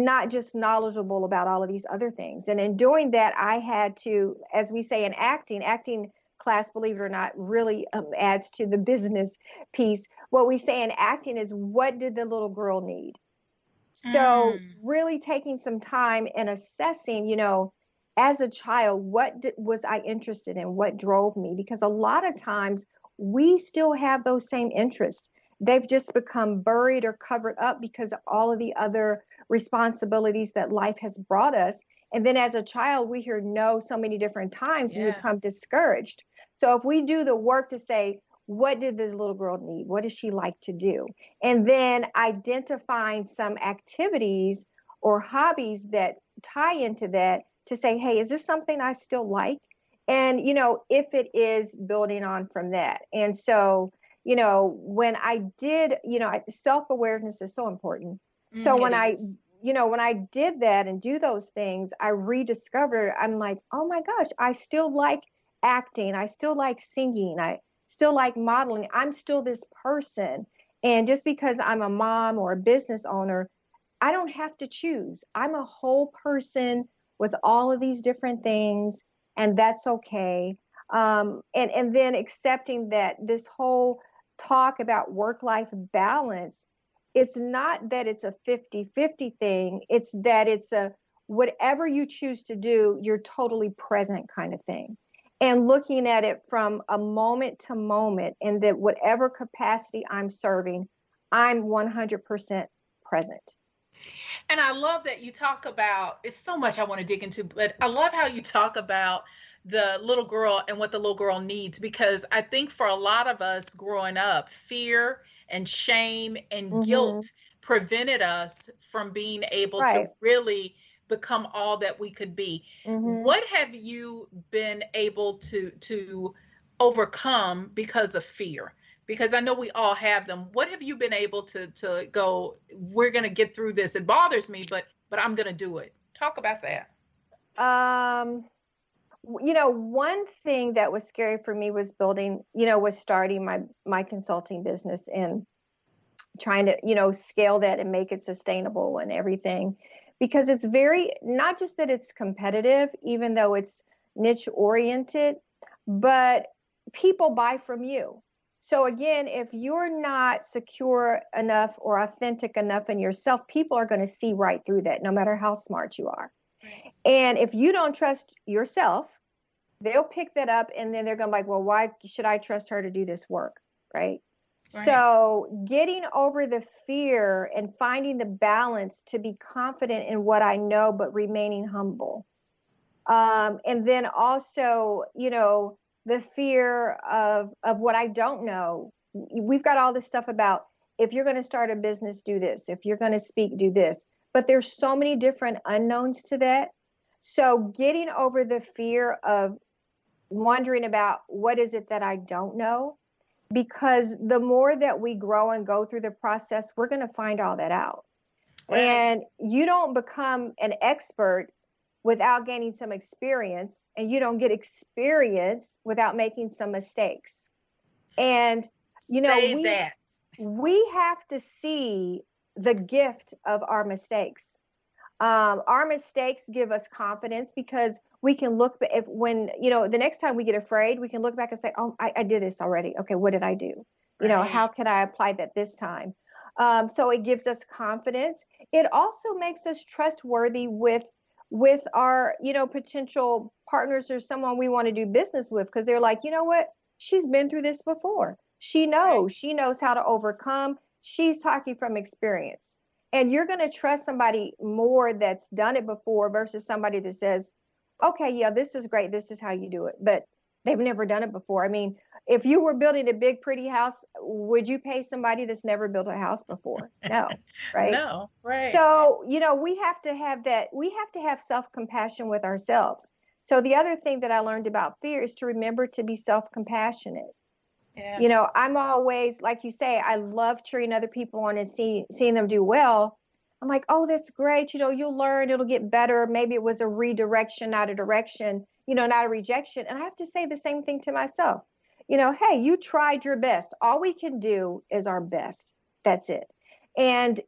not just knowledgeable about all of these other things. And in doing that, I had to, as we say in acting class, believe it or not, really adds to the business piece. What we say in acting is, what did the little girl need? So really taking some time and assessing, as a child, was I interested in? What drove me? Because a lot of times we still have those same interests. They've just become buried or covered up because of all of the other responsibilities that life has brought us. And then as a child, we hear no so many different times, we become discouraged. So if we do the work to say, what did this little girl need? What does she like to do? And then identifying some activities or hobbies that tie into that to say, hey, is this something I still like? And, if it is, building on from that. And so, when I did, self-awareness is so important. So when I did that and do those things, I rediscovered, I'm like, oh my gosh, I still like acting. I still like singing. I still like modeling. I'm still this person. And just because I'm a mom or a business owner, I don't have to choose. I'm a whole person with all of these different things, and that's okay. And then accepting that this whole talk about work-life balance, it's not that it's a 50-50 thing. It's that it's a whatever you choose to do, you're totally present kind of thing. And looking at it from a moment to moment, and that whatever capacity I'm serving, I'm 100% present. And I love that you talk about, it's so much I want to dig into, but I love how you talk about the little girl and what the little girl needs, because I think for a lot of us growing up, fear and shame and guilt prevented us from being able to really become all that we could be. What have you been able to overcome because of fear? Because I know we all have them. What have you been able to go, we're going to get through this. It bothers me, but I'm going to do it. Talk about that. One thing that was scary for me was starting my consulting business and trying to, scale that and make it sustainable and everything. Because it's not just that it's competitive, even though it's niche oriented, but people buy from you. So again, if you're not secure enough or authentic enough in yourself, people are going to see right through that, no matter how smart you are. Right. And if you don't trust yourself, they'll pick that up, and then they're going to be like, well, why should I trust her to do this work? Right. So getting over the fear and finding the balance to be confident in what I know, but remaining humble. And then also, the fear of what I don't know. We've got all this stuff about, if you're going to start a business, do this. If you're going to speak, do this. But there's so many different unknowns to that. So getting over the fear of wondering about what is it that I don't know, because the more that we grow and go through the process, we're going to find all that out. Right. And you don't become an expert without gaining some experience, and you don't get experience without making some mistakes. And, we have to see the gift of our mistakes. Our mistakes give us confidence, because we can look, the next time we get afraid, we can look back and say, oh, I did this already. Okay, what did I do? How can I apply that this time? So it gives us confidence. It also makes us trustworthy with our, potential partners or someone we want to do business with, because they're like, you know what? She's been through this before. She knows how to overcome. She's talking from experience. And you're going to trust somebody more that's done it before versus somebody that says, okay, yeah, this is great. This is how you do it. But they've never done it before. I mean, if you were building a big, pretty house, would you pay somebody that's never built a house before? No, right? No, right. So, we have to have that. We have to have self-compassion with ourselves. So the other thing that I learned about fear is to remember to be self-compassionate. Yeah. I'm always, like you say, I love cheering other people on and seeing them do well. I'm like, oh, that's great. You'll learn, it'll get better. Maybe it was a redirection, not a direction, not a rejection. And I have to say the same thing to myself. Hey, you tried your best. All we can do is our best. That's it. And,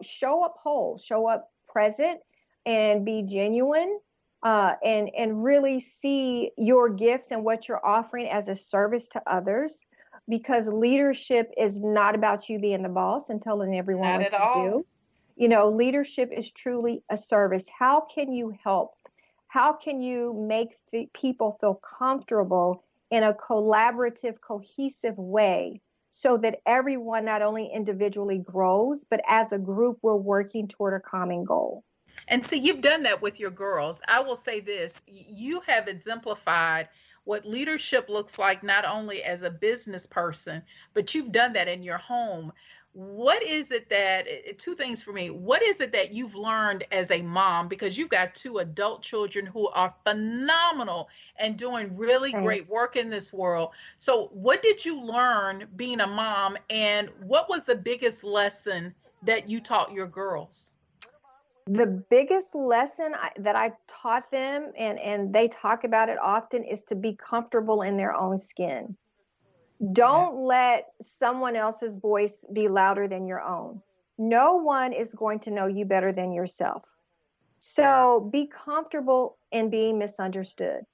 show up whole, show up present, and be genuine, and really see your gifts and what you're offering as a service to others, because leadership is not about you being the boss and telling everyone Not what at to all. do. Leadership is truly a service. How can you help? How can you make the people feel comfortable in a collaborative, cohesive way, so that everyone not only individually grows, but as a group, we're working toward a common goal? And see, you've done that with your girls. I will say this, you have exemplified what leadership looks like, not only as a business person, but you've done that in your home. What is it that, two things for me. What is it that you've learned as a mom? Because you've got two adult children who are phenomenal and doing really great Thanks. work in this world. So, what did you learn being a mom, and what was the biggest lesson that you taught your girls? The biggest lesson that I taught them, and they talk about it often, is to be comfortable in their own skin. Yeah. Don't let someone else's voice be louder than your own. No one is going to know you better than yourself. Yeah. So be comfortable in being misunderstood.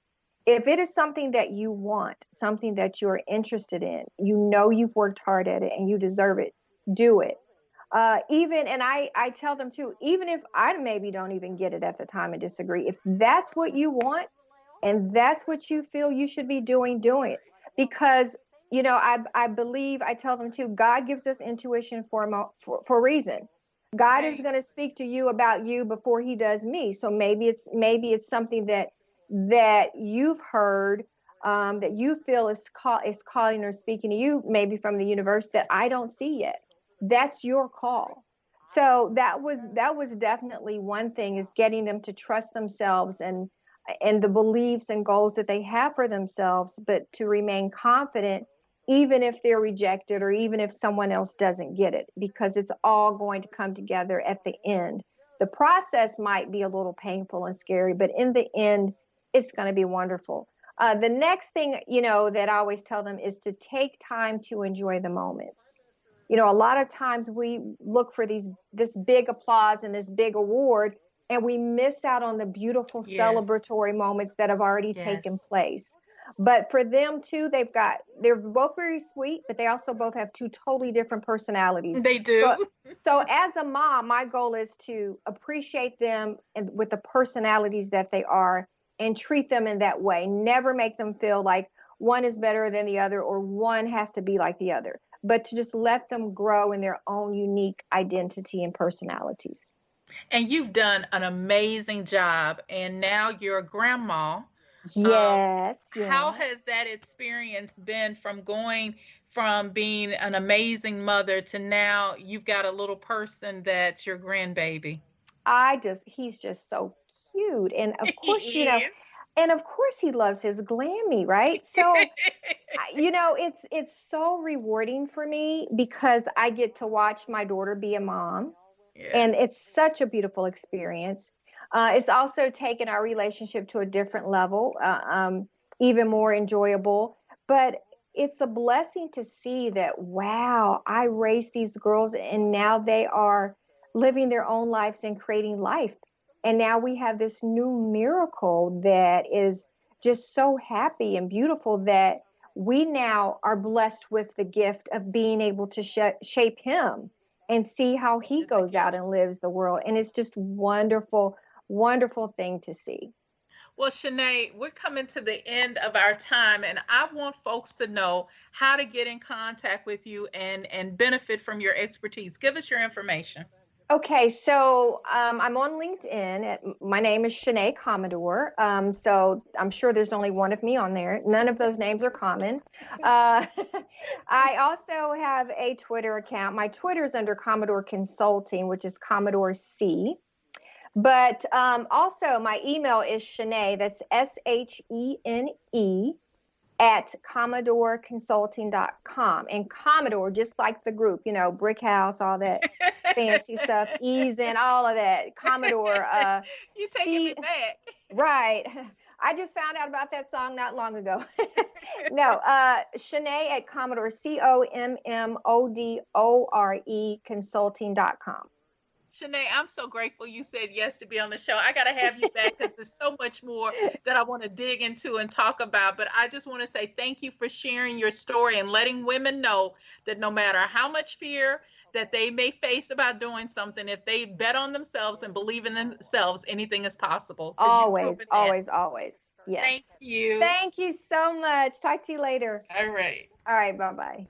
If it is something that you want, something that you're interested in, you've worked hard at it and you deserve it, do it. And I tell them too, even if I maybe don't even get it at the time and disagree, if that's what you want and that's what you feel you should be doing, doing it. Because, I believe, I tell them too, God gives us intuition for a reason. God is Right. going to speak to you about you before he does me. So maybe it's something that you've heard, that you feel is calling or speaking to you, maybe from the universe, that I don't see yet. That's your call. So that was definitely one thing, is getting them to trust themselves and the beliefs and goals that they have for themselves, but to remain confident, even if they're rejected or even if someone else doesn't get it, because it's all going to come together at the end. The process might be a little painful and scary, but in the end, it's going to be wonderful. The next thing, that I always tell them, is to take time to enjoy the moments. A lot of times we look for this big applause and this big award, and we miss out on the beautiful Yes. celebratory moments that have already taken Yes. place. But for them too, they're both very sweet, but they also both have two totally different personalities. They So do. so as a mom, my goal is to appreciate them and with the personalities that they are, and treat them in that way. Never make them feel like one is better than the other or one has to be like the other, but to just let them grow in their own unique identity and personalities. And you've done an amazing job. And now you're a grandma. Um, Yes, how yes. has that experience been, from going from being an amazing mother to now you've got a little person that's your grandbaby? He's just so cute. And of course, He is. he loves his Glammy, right? So, it's so rewarding for me because I get to watch my daughter be a mom, and Yes. it's such a beautiful experience. It's also taken our relationship to a different level, even more enjoyable. But it's a blessing to see that, wow, I raised these girls and now they are living their own lives and creating life. And now we have this new miracle that is just so happy and beautiful, that we now are blessed with the gift of being able to shape him and see how he It's a goes out gift. and lives the world. And it's just wonderful, wonderful thing to see. Well, Shanae, we're coming to the end of our time, and I want folks to know how to get in contact with you and benefit from your expertise. Give us your information. Okay, so I'm on LinkedIn. My name is Shene Commodore. So I'm sure there's only one of me on there. None of those names are common. Uh, I also have a Twitter account. My Twitter is under Commodore Consulting, which is Commodore C. But also, my email is Shene, that's Shene, at CommodoreConsulting.com. And Commodore, just like the group, Brick House, all that fancy stuff, ease in, all of that. Commodore, You taking C, me back. right. I just found out about that song not long ago. No, Shene at Commodore, COMMODORE consulting.com. Shene, I'm so grateful you said yes to be on the show. I got to have you back because there's so much more that I want to dig into and talk about. But I just want to say thank you for sharing your story and letting women know that no matter how much fear that they may face about doing something, if they bet on themselves and believe in themselves, anything is possible. Always, always, always. Yes. Thank you. Thank you so much. Talk to you later. All right. All right. Bye-bye.